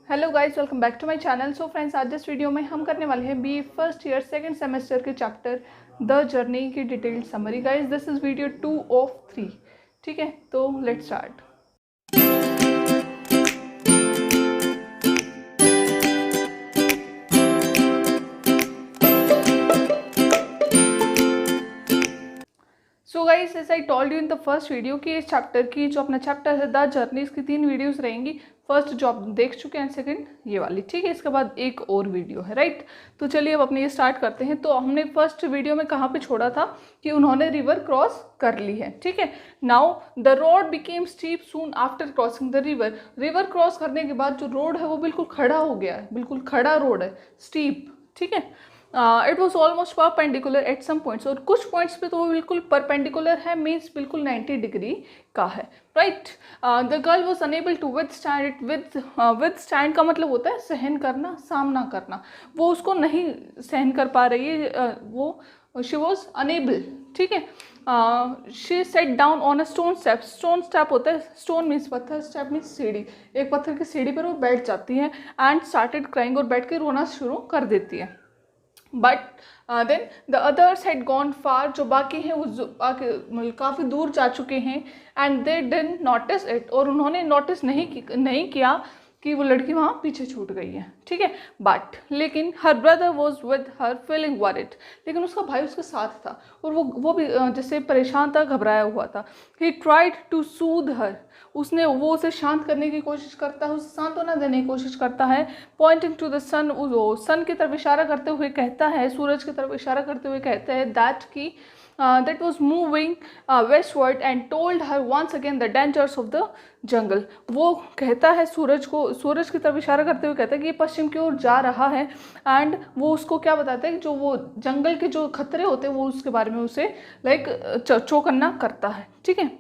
Hello guys, welcome back to my channel. So friends, आज इस video में हम करने वाले हैं B first year second semester के चैप्टर द जर्नी की detailed summary. Guys, this is video 2 of 3। ठीक है, तो let's start. So guys, as I told you in the first video कि इस चैप्टर की जो अपना चैप्टर है द जर्नी, इसकी 3 वीडियोस रहेंगी। फर्स्ट जो आप देख चुके हैं, सेकंड ये वाली, ठीक है। इसके बाद एक और वीडियो है, राइट। तो चलिए अब अपने ये स्टार्ट करते हैं। तो हमने फर्स्ट वीडियो में कहाँ पे छोड़ा था कि उन्होंने रिवर क्रॉस कर ली है, ठीक है। Now the road became steep soon after crossing the river. River cross करने के बाद जो रोड है वो बिल्कुल खड़ा हो गया है, बिल्कुल खड़ा रोड है, स्टीप, ठीक है। It was almost perpendicular at some points, और कुछ पॉइंट्स पे तो वो बिल्कुल परपेंडिकुलर है, मीन्स बिल्कुल 90 डिग्री का है, right. The girl was unable to withstand it. Withstand का मतलब होता है सहन करना, सामना करना। वो उसको नहीं सहन कर पा रही है, वो शी वॉज अनेबल, ठीक है। She said down on a stone step. Stone step होता है, स्टोन मीन्स पत्थर, स्टेप मीन्स सीढ़ी। एक पत्थर की सीढ़ी पर वो बैठ जाती है एंड स्टार्टेड क्राइंग, और बैठ के रोना शुरू कर देती है। But then the others had gone far, जो बाकी हैं वो काफ़ी दूर जा चुके हैं, and they didn't notice it, और उन्होंने नोटिस नहीं किया कि वो लड़की वहाँ पीछे छूट गई है, ठीक है। बट लेकिन her brother was with her feeling worried, लेकिन उसका भाई उसके साथ था और वो भी जैसे परेशान था, घबराया हुआ था। ही ट्राइड टू सूद हर, वो उसे शांत करने की कोशिश करता है, उसे सांत्वना देने की कोशिश करता है। पॉइंटिंग टू द सन, वो सन की तरफ इशारा करते हुए कहता है, सूरज की तरफ इशारा करते हुए कहता है that was moving westward and told her once again the dangers of the jungle। वो कहता है सूरज की तरफ इशारा करते हुए कहता है कि ये पश्चिम की ओर जा रहा है, एंड वो उसको क्या बताता है कि जो वो जंगल के जो खतरे होते हैं वो उसके बारे में उसे चौकन्ना करता है, ठीक है।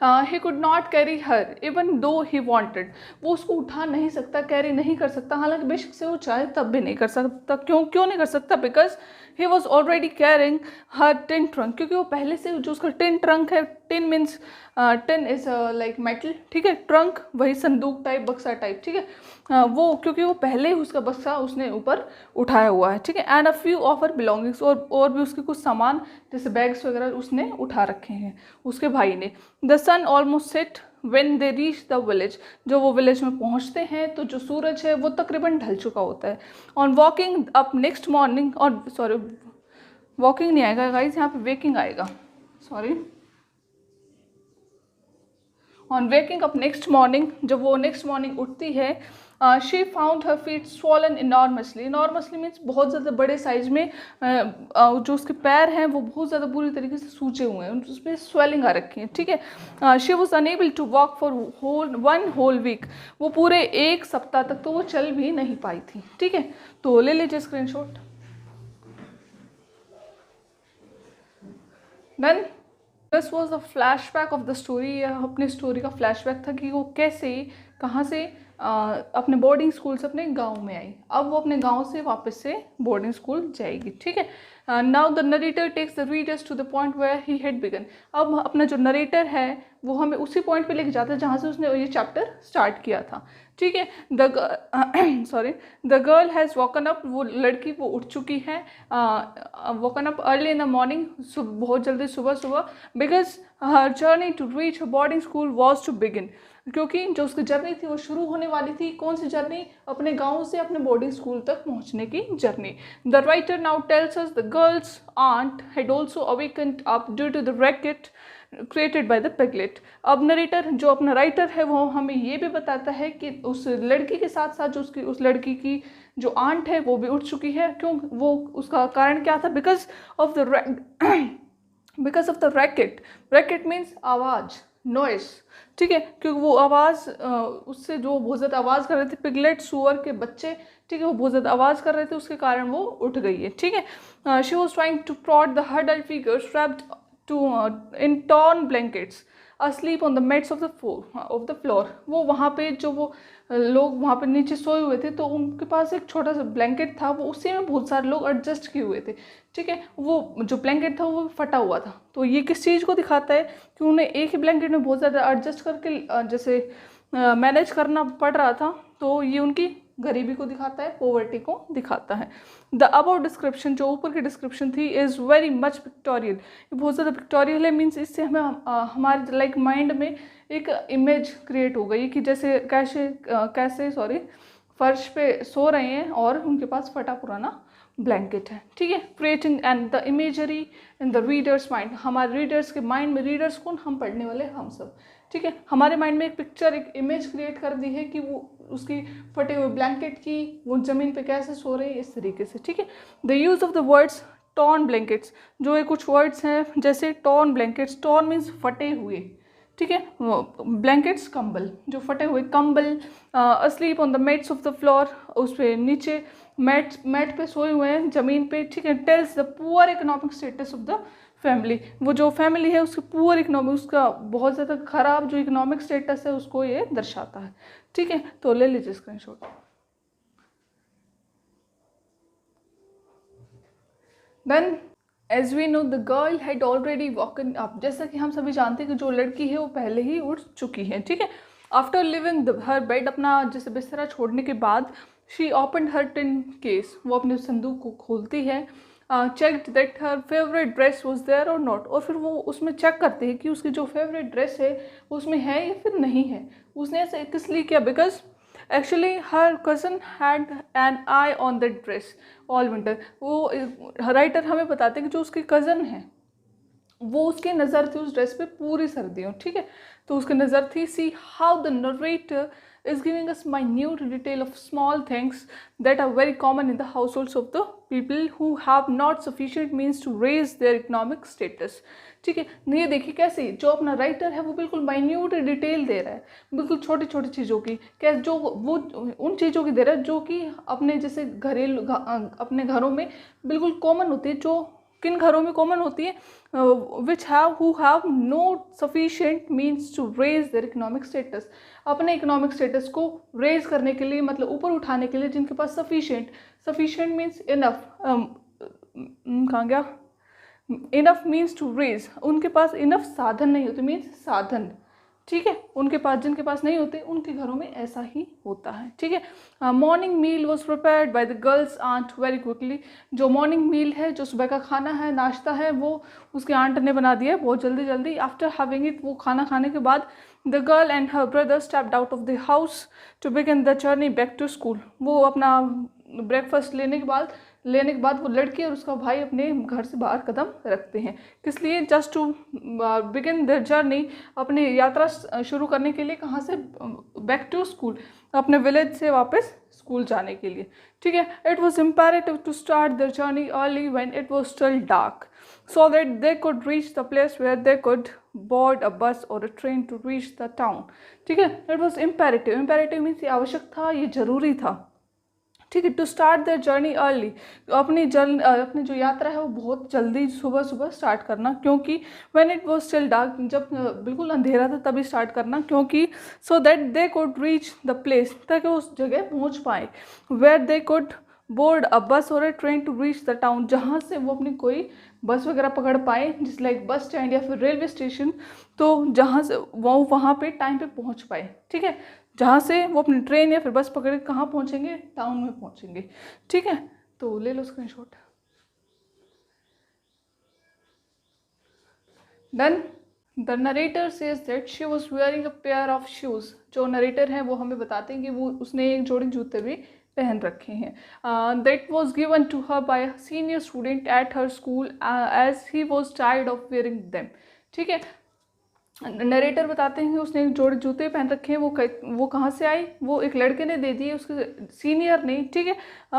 He could not carry her even though he wanted, वो उसको उठा नहीं सकता, कैरी नहीं कर सकता, हालांकि बेशक से वो चाहे तब भी नहीं कर सकता। क्यों नहीं कर सकता? Because he was already carrying her tin trunk, क्योंकि वो पहले से जो उसका टिन ट्रंक है, tin means tin is like metal, ठीक है। ट्रंक वही संदूक टाइप, बक्सा टाइप, ठीक है। वो क्योंकि वो पहले ही उसका बक्सा उसने ऊपर उठाया हुआ है, ठीक है। And a few of her belongings, और भी उसके कुछ सामान जैसे बैग्स वगैरह उसने उठा रखे हैं उसके भाई ने। The sun almost set when they reach the village, जो वो विलेज में पहुंचते हैं तो जो सूरज है वो तकरीबन ढल चुका होता है। On walking up next morning, और सॉरी वॉकिंग नहीं आएगा गाइज, यहाँ पे वेकिंग आएगा, sorry. On waking up next morning, जब वो नेक्स्ट मॉर्निंग उठती है, she found her feet swollen enormously. Enormously means बहुत ज़्यादा बड़े साइज में, जो उसके पैर हैं वो बहुत ज़्यादा बुरी तरीके से सूजे हुए हैं, उसमें स्वेलिंग आ रखी है, ठीक है। She was unable to walk for one whole week, वो पूरे एक सप्ताह तक तो वो चल भी नहीं पाई थी, ठीक है। तो ले लीजिए screenshot. Then this was a flashback of the story. यह अपनी स्टोरी का फ्लैशबैक था कि वो कैसे, कहाँ से अपने बोर्डिंग स्कूल से अपने गांव में आई। अब वो अपने गांव से वापस से बोर्डिंग स्कूल जाएगी, ठीक है। Now the narrator takes the readers to the point where he had begun. अब अपना जो नरेटर है वो हमें उसी पॉइंट पे लेके जाता है जहाँ से उसने ये चैप्टर स्टार्ट किया था, ठीक है। The girl has woken up, वो लड़की वो उठ चुकी है, woken up early in the morning, बहुत जल्दी सुबह, because her journey to reach boarding school was to begin, क्योंकि जो उसकी जर्नी थी वो शुरू होने वाली थी। कौन सी जर्नी? अपने गांव से अपने बोर्डिंग स्कूल तक पहुंचने की journey. The writer now tells us the girl's aunt had also awakened up due to the racket created by the piglet. अब नरेटर, जो अपना राइटर है, वो हमें ये भी बताता है कि उस लड़की के साथ साथ जो उस लड़की की जो आंट है वो भी उठ चुकी है। क्यों? वो उसका कारण क्या था? Because of the racket. Racket means आवाज़, नॉइस, ठीक है। क्योंकि वो आवाज़, उससे जो बहुत ज़्यादा आवाज़ कर रहे थे, पिगलेट सुअर के बच्चे, ठीक है, वो बहुत ज़्यादा आवाज़ कर रहे थे, उसके कारण वो उठ गई है, ठीक है। She was trying to prod the huddled figure strapped in torn blankets asleep on the mats of the floor। वो वहाँ पे जो वो लोग वहाँ पे नीचे सोए हुए थे, तो उनके पास एक छोटा सा ब्लैंकेट था, वो उसी में बहुत सारे लोग एडजस्ट किए हुए थे, ठीक है। वो जो ब्लैंकेट था वो फटा हुआ था। तो ये किस चीज़ को दिखाता है कि उन्हें एक ही ब्लैंकेट में बहुत ज़्यादा एडजस्ट करके जैसे मैनेज करना पड़ रहा था, तो ये उनकी गरीबी को दिखाता है, पॉवर्टी को दिखाता है। द अबाउट डिस्क्रिप्शन, जो ऊपर की डिस्क्रिप्शन थी, इज़ वेरी मच पिक्टोरियल, ये बहुत ज़्यादा पिक्टोरियल है। मीन्स इससे हमें हमारे लाइक माइंड में एक इमेज क्रिएट हो गई कि जैसे कैसे फर्श पे सो रहे हैं और उनके पास फटा पुराना ब्लैंकेट है, ठीक है। Creating and the imagery in the readers mind, हमारे रीडर्स के माइंड में, रीडर्स कौन, हम पढ़ने वाले हम सब, ठीक है। हमारे माइंड में एक पिक्चर, एक इमेज क्रिएट कर दी है कि वो उसकी फटे हुए ब्लैंकेट की, वो ज़मीन पे कैसे सो रहे हैं, इस तरीके से, ठीक है। The use of the words torn blankets, जो ये कुछ वर्ड्स हैं जैसे टॉर्न ब्लैंकेट्स, टॉर्न मीन्स फटे हुए, ठीक है। ब्लैंकेट्स कंबल, जो फटे हुए कंबल। Asleep on the mats of the floor, उस पर नीचे मैट पे सोए हुए हैं, ज़मीन पे, ठीक है। Tells the poor economic status of the family, वो जो फैमिली है उसकी पुअर इकोनॉमिक, उसका बहुत ज़्यादा खराब जो इकोनॉमिक स्टेटस है उसको ये दर्शाता है, ठीक है। तो ले लीजिए screenshot. Then as we know the girl had already woken up, जैसा कि हम सभी जानते हैं कि जो लड़की है वो पहले ही उठ चुकी है, ठीक है। आफ्टर लिविंग हर बेड, अपना जैसे बिस्तरा छोड़ने के बाद, she open her tin case, वो अपने संदूक को खोलती है। Checked that her favourite dress was there और नॉट, और फिर वो उसमें चेक करते हैं कि उसकी जो फेवरेट ड्रेस है उसमें है या फिर नहीं है। उसने ऐसे किस लिए किया? Because actually her cousin had an I on that dress all winter. वो राइटर हमें बताते हैं कि जो उसकी कज़न है वो उसकी नज़र थी उस ड्रेस पे पूरी सर्दियों, ठीक है। तो उसकी नज़र थी। See how the narrator is giving us minute detail of small things that are very common in the households of the people who have not sufficient means to raise their economic status, ठीक है। ये देखिए कैसे जो अपना writer है वो बिल्कुल माइन्यूट डिटेल दे रहा है, बिल्कुल छोटी छोटी चीज़ों की, कैसे जो वो उन चीज़ों की दे रहा है जो कि अपने जैसे घरेलू अपने घरों में बिल्कुल कॉमन होती है। जो किन घरों में कॉमन होती है? Which have who have no sufficient means to raise their economic status, अपने इकोनॉमिक स्टेटस को रेज करने के लिए, मतलब ऊपर उठाने के लिए जिनके पास सफिशिएंट मीन्स इनफ, कहाँ गया, इनफ मीन्स टू रेज, उनके पास इनफ साधन नहीं होते, मीन्स साधन, ठीक है। उनके पास, जिनके पास नहीं होते उनके घरों में ऐसा ही होता है, ठीक है। Morning meal was prepared by the girl's aunt very quickly, जो मॉर्निंग मील है, जो सुबह का खाना है, नाश्ता है, वो उसके आंट ने बना दिया है बहुत जल्दी जल्दी। आफ्टर हैविंग इट, वो खाना खाने के बाद, the girl and her brother stepped out of the house to begin the journey back to school, वो अपना ब्रेकफास्ट लेने के बाद वो लड़की और उसका भाई अपने घर से बाहर कदम रखते हैं। किस लिए? Just to begin the journey, अपनी यात्रा शुरू करने के लिए। कहाँ से? बैक टू स्कूल, अपने विलेज से वापस स्कूल जाने के लिए, ठीक है। It was imperative to start the journey early when it was still dark so that they could reach the place where they could board a bus or a train to reach the town, ठीक है। It was imperative means ये आवश्यक था, ये जरूरी था, ठीक है। To start their journey early, अपनी जो यात्रा है वो बहुत जल्दी सुबह सुबह स्टार्ट करना, क्योंकि when it was still dark, जब बिल्कुल अंधेरा था तभी स्टार्ट करना, क्योंकि so that they could reach the place, ताकि उस जगह पहुंच पाए, where they could board a bus or a train to reach the town, जहाँ से वो अपनी कोई बस वगैरह पकड़ पाए, जिस लाइक बस स्टैंड या फिर रेलवे स्टेशन, तो जहाँ से वो वहाँ पे टाइम पे पहुँच पाए, ठीक है। जहाँ से वो अपनी ट्रेन या फिर बस पकड़ के कहाँ पहुँचेंगे? टाउन में पहुँचेंगे, ठीक है। तो ले लो screenshot. Then the narrator says that she was wearing a pair of shoes, जो नरेटर हैं वो हमें बताते हैं कि वो उसने एक जोड़ी जूते भी पहन रखे हैं। That was given to her by a senior student at her school as he was tired of wearing them, ठीक है। नरेटर बताते हैं कि उसने एक जोड़े जूते पहन रखे हैं, वो कहाँ से आई? वो एक लड़के ने दे दिए, उसके सीनियर ने, ठीक है,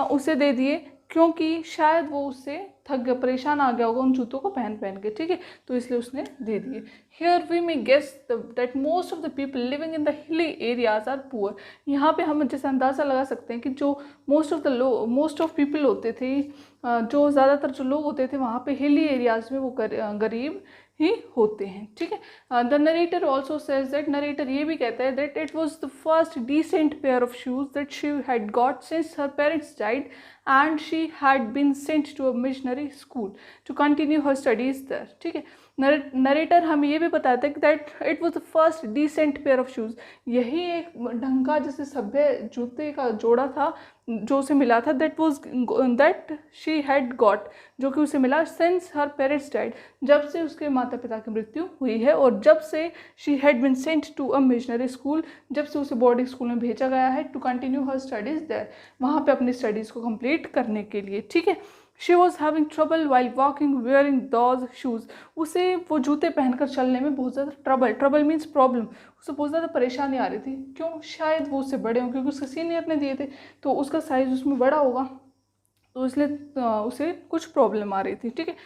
उसे दे दिए, क्योंकि शायद वो उससे थक गया, परेशान आ गया होगा उन जूतों को पहन पहन के, ठीक है, तो इसलिए उसने दे दिए। Here we may guess that most of the people living in the hilly areas are poor, यहाँ पे हम जैसे अंदाज़ा लगा सकते हैं कि जो मोस्ट ऑफ पीपल होते थे, जो ज़्यादातर जो लोग होते थे वहाँ पे हिली एरियाज़ में वो गरीब ही होते हैं, ठीक है। The narrator also says that, narrator ये भी कहता है that it was the first decent pair of shoes that she had got since her parents died and she had been sent to a missionary school to continue her studies there, ठीक है। Narrator हमें ये भी बताता है कि that it was the first decent pair of shoes, यही एक ढंग का जैसे सभ्य जूते का जोड़ा था जो उसे मिला था, दैट शी हैड गॉट, जो कि उसे मिला सिंस हर पेरेंट्स डाइड, जब से उसके माता पिता की मृत्यु हुई है, और जब से she had been sent to a missionary school, जब से उसे बोर्डिंग स्कूल में भेजा गया है, to continue her studies there, वहाँ पे अपनी स्टडीज़ को कंप्लीट करने के लिए। ठीक है, she was having trouble while walking wearing those shoes, उसे वो जूते पहनकर चलने में बहुत ज़्यादा ट्रबल मीन्स प्रॉब्लम, उसे बहुत ज़्यादा परेशानी आ रही थी। क्यों? शायद वो उससे बड़े हों, क्योंकि उसके सीनियर ने दिए थे तो उसका साइज़ उसमें बड़ा होगा, तो इसलिए उसे कुछ प्रॉब्लम आ रही थी। ठीक है,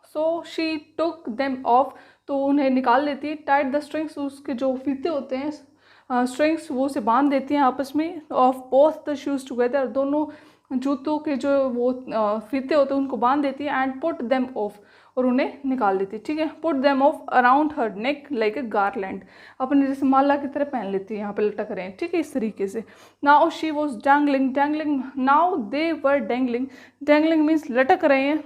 so she took them of, तो उन्हें निकाल लेती है। टाइट द स्ट्रिंग्स, उसके जो फीते होते हैं स्ट्रिंग्स, वो उसे बांध देती हैं आपस में। Of both the shoes together, दोनों जूतों के जो वो फीते होते हैं उनको बांध देती है। एंड पुट देम ऑफ, और उन्हें निकाल देती है। ठीक है, put them of around her neck like a garland, अपने जैसे माला की तरह पहन लेती है, यहाँ पे लटक रहे हैं। ठीक है, इस तरीके से। Now she was dangling, now they were dangling means लटक रहे हैं।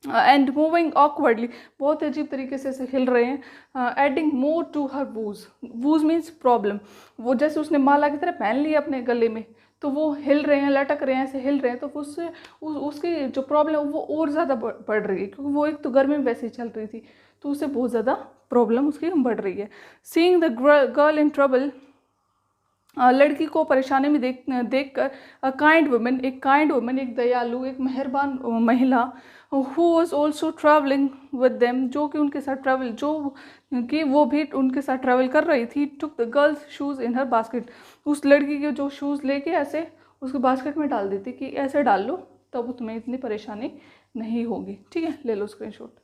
एंड मूविंग ऑकवर्डली, बहुत अजीब तरीके से हिल रहे हैं। Adding more to her woes means problem, वो जैसे उसने माला की तरह पहन लिया अपने गले में, तो वो हिल रहे हैं, लटक रहे हैं, ऐसे हिल रहे हैं, तो उससे उसकी जो प्रॉब्लम है वो और ज़्यादा बढ़ रही है, क्योंकि वो एक तो गर्मी में वैसे ही चल रही थी, तो उससे बहुत ज़्यादा प्रॉब्लम उसकी बढ़ रही है। Seeing the girl in trouble, लड़की को परेशानी में देखकर एक काइंड वुमन, एक दयालु, एक मेहरबान महिला, who was also travelling with them, जो कि उनके साथ वो भी उनके साथ ट्रैवल कर रही थी। Took the girls shoes in her basket, उस लड़की के जो शूज़ लेके ऐसे उसके बास्केट में डाल देती कि ऐसे डाल लो, तब तुम्हें इतनी परेशानी नहीं होगी। ठीक है, ले लो screenshot.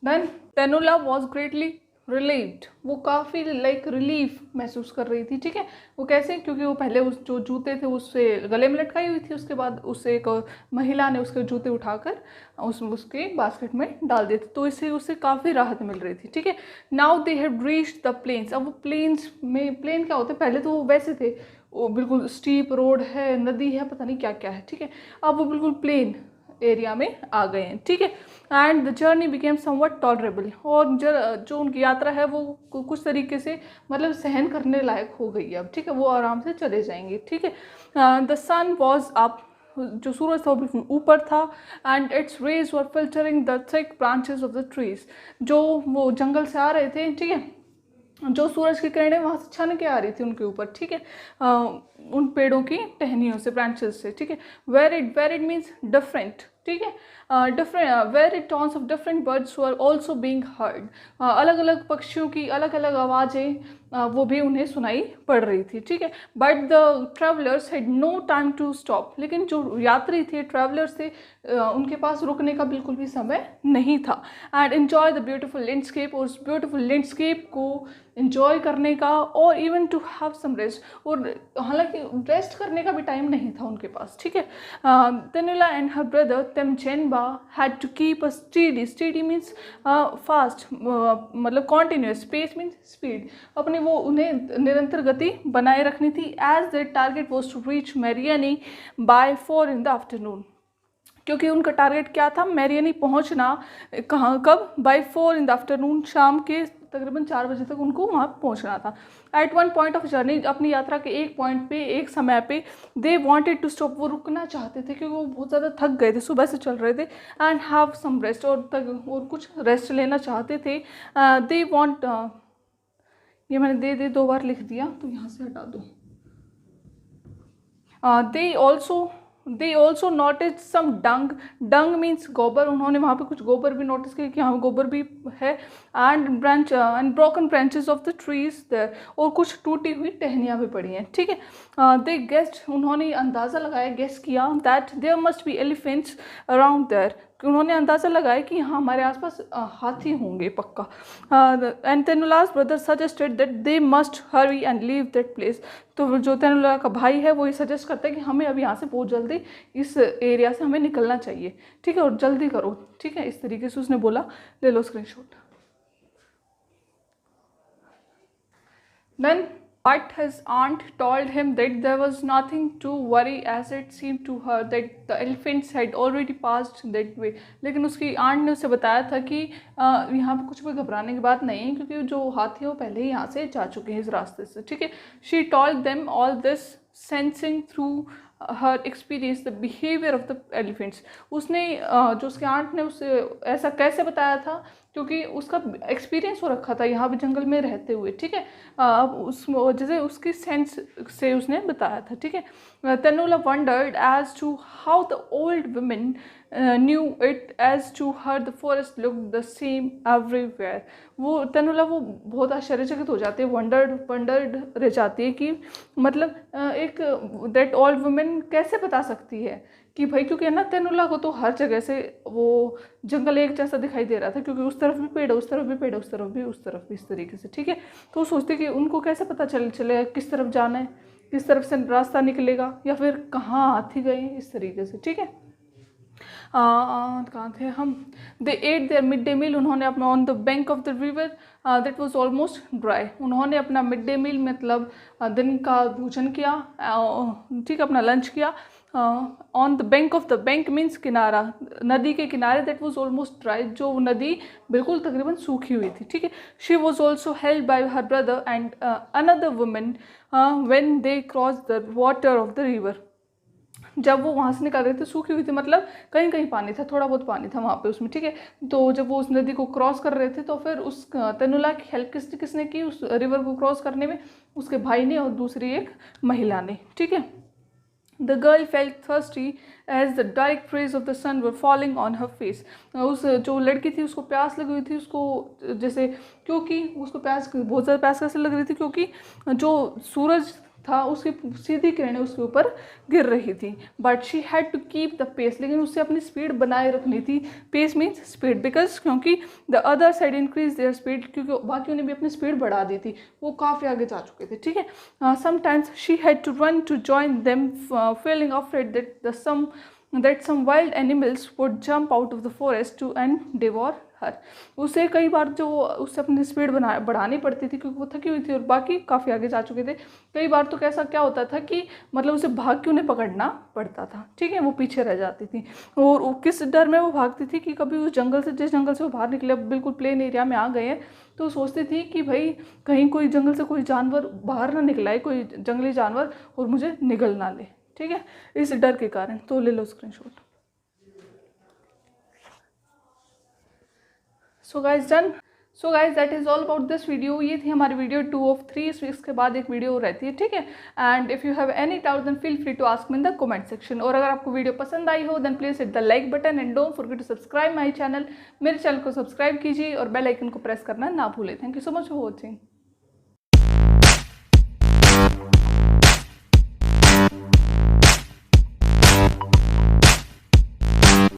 Then Tenula was greatly relieved, वो काफ़ी रिलीफ महसूस कर रही थी। ठीक है, वो कैसे? क्योंकि वो पहले उस जो जूते थे उससे गले में लटकाई हुई थी, उसके बाद उससे एक महिला ने उसके जूते उठाकर उसके बास्केट में डाल दिए थे, तो इससे उससे काफ़ी राहत मिल रही थी। ठीक है, now they have reached the plains, अब वो प्लेन क्या होते हैं? पहले तो वो वैसे थे, वो बिल्कुल स्टीप रोड है, नदी है, पता नहीं क्या क्या है। ठीक है, अब वो बिल्कुल प्लेन एरिया में आ गए हैं। ठीक है, and the journey became somewhat tolerable, और जो उनकी यात्रा है वो कुछ तरीके से मतलब सहन करने लायक हो गई है अब। ठीक है, वो आराम से चले जाएंगे। ठीक है, द सन वॉज अप, जो सूरज था वो बिल्कुल ऊपर था। And it's raise were filtering the thick branches of the trees, जो वो जंगल से आ रहे थे। ठीक है, जो सूरज की किरणें वहाँ से छन के आ रही थी उनके ऊपर। ठीक है, उन पेड़ों की टहनियों से, ब्रांचेस से। ठीक है, वेरिड मीन्स डिफरेंट। ठीक है, varied tones of different birds were also being heard, अलग अलग पक्षियों की अलग अलग आवाज़ें वो भी उन्हें सुनाई पड़ रही थी। ठीक है, but the travellers had no time to stop, लेकिन जो यात्री थे, ट्रैवलर्स थे, उनके पास रुकने का बिल्कुल भी समय नहीं था। And enjoy the beautiful landscape, और उस ब्यूटीफुल लैंडस्केप को एंजॉय करने का, और even to have some rest, और हालांकि रेस्ट करने का भी टाइम नहीं था उनके पास। ठीक है, Tenula and her brother Temchenba had to keep a steady means fast, मतलब कॉन्टिन्यूस, स्पेस मीन्स स्पीड, अपने वो उन्हें निरंतर गति बनाए रखनी थी। As the target was to reach Mariani by 4 in the afternoon, क्योंकि उनका टारगेट क्या था? मैरियानी पहुंचना। कहाँ, कब? बाय 4 in the afternoon, शाम के तकरीबन 4 बजे तक उनको वहाँ पहुँचना था। At one point of journey, अपनी यात्रा के एक पॉइंट पे, एक समय पे, दे वांटेड टू स्टॉप, वो रुकना चाहते थे क्योंकि वो बहुत ज़्यादा थक गए थे, सुबह से चल रहे थे। एंड हैव सम रेस्ट, और कुछ रेस्ट लेना चाहते थे। दे वांट, ये मैंने दे 2 बार लिख दिया, तो यहाँ से हटा दो। They also notice some dung means गोबर, उन्होंने वहाँ पे कुछ गोबर भी नोटिस किया कि यहाँ गोबर भी है। And broken branches of the trees there, और कुछ टूटी हुई टहनियाँ भी पड़ी हैं। ठीक है, दे गेस्ट, उन्होंने अंदाज़ा लगाया, गेस किया, that there must be elephants around there, उन्होंने अंदाज़ा लगाया कि यहाँ हमारे आसपास हाथी होंगे पक्का। And Tenula's brother suggested that they must hurry and leave that place, तो जो तेनुला का भाई है वो ये सजेस्ट करता है कि हमें अब यहाँ से बहुत जल्दी इस एरिया से हमें निकलना चाहिए। ठीक है, और जल्दी करो। ठीक है, इस तरीके से उसने बोला। ले लो screenshot. Then But his aunt told him that there was nothing to worry, as it seemed to her that the elephants had already passed that way. लेकिन उसकी आंट ने उसे बताया था कि यहाँ पे कुछ भी घबराने की बात नहीं है, क्योंकि जो हाथी है वो पहले ही यहाँ से जा चुके हैं इस रास्ते से, ठीक है. She told them all this, sensing through her experience the behavior of the elephants. उसने जो उसके आंट ने उसे ऐसा कैसे बताया था, क्योंकि उसका एक्सपीरियंस हो रखा था यहाँ पे जंगल में रहते हुए, ठीक है. अब उस जैसे उसकी सेंस से उसने बताया था, ठीक है. Tenula wondered as to how the old women knew it, as to her the forest look the same everywhere. वो तनुला वो बहुत आश्चर्यचकित हो जाती है, वंडर्ड रह जाती है कि मतलब एक दैट ओल्ड वुमेन कैसे बता सकती है कि भाई, क्योंकि ना तनुला को तो हर जगह से वो जंगल एक जैसा दिखाई दे रहा था, क्योंकि उस तरफ भी पेड़ है, उस तरफ भी पेड़ है, उस तरफ भी, उस तरफ भी, इस तरीके से, ठीक है. तो वो सोचती कि उनको कैसे पता चलेगा किस तरफ जाना है, किस तरफ से रास्ता निकलेगा, या फिर कहाँ हाथी गए, इस तरीके से, ठीक है. कहाँ थे हम. They ate their midday meal. उन्होंने अपना on the bank of the river that was almost dry. उन्होंने अपना मिड डे मील मतलब दिन का भोजन किया, ठीक है, अपना लंच किया on the bank of the bank means किनारा, नदी के किनारे. दैट वॉज ऑलमोस्ट ड्राई, जो नदी बिल्कुल तकरीबन सूखी हुई थी, ठीक है. She was also held by her brother and another women when they cross the water of the river. जब वो वहाँ से निकल रहे थे, सूखी हुई थी मतलब कहीं कहीं पानी था, थोड़ा बहुत पानी था वहाँ पे उसमें, ठीक है. तो जब वो उस नदी को क्रॉस कर रहे थे, तो फिर उस तनुला की हेल्प किसने की उस रिवर को क्रॉस करने में? उसके भाई ने और दूसरी एक महिला ने, ठीक है. The girl felt thirsty as the direct rays of the sun were falling on her face. उस जो लड़की थी उसको प्यास लगी हुई थी, उसको जैसे, क्योंकि उसको प्यास बहुत ज़्यादा प्यास कैसे लग रही थी, क्योंकि जो सूरज था उसकी सीधी किरणें उसके ऊपर गिर रही थी. But she had to keep the pace. लेकिन उससे अपनी स्पीड बनाए रखनी थी. पेस मीन्स स्पीड, बिकॉज क्योंकि the other side increase their speed, क्योंकि बाकियों ने भी अपनी स्पीड बढ़ा दी थी, वो काफ़ी आगे जा चुके थे, ठीक है. Sometimes she had to run to join them, feeling afraid that some wild animals would jump out of the forest to and devour her. उसे कई बार जो उससे अपनी स्पीड बढ़ानी पड़ती थी, क्योंकि वो थकी हुई थी और बाकी काफ़ी आगे जा चुके थे. कई बार तो कैसा क्या होता था कि मतलब उसे भाग के उन्हें पकड़ना पड़ता था, ठीक है, वो पीछे रह जाती थी. और किस डर में वो भागती थी कि कभी उस जंगल से, जिस जंगल से वो बाहर निकले, बिल्कुल प्लेन एरिया में आ गए हैं, तो सोचती थी कि भाई कहीं कोई जंगल से कोई जानवर बाहर ना निकला है, कोई जंगली जानवर, और मुझे निगल ना ले, ठीक है, इस डर के कारण. तो ले लो screenshot. So guys done. So guys that is all about this video. ये थी हमारी वीडियो 2 of 3. इसके बाद एक वीडियो रहती है, ठीक है. And if you have any doubt then feel free to ask me in the comment section. और अगर आपको वीडियो पसंद आई हो then please hit the like button and don't forget to subscribe my channel. मेरे चैनल को subscribe कीजिए और बेल आइकन को प्रेस करना ना भूलें. Thank you so much for watching.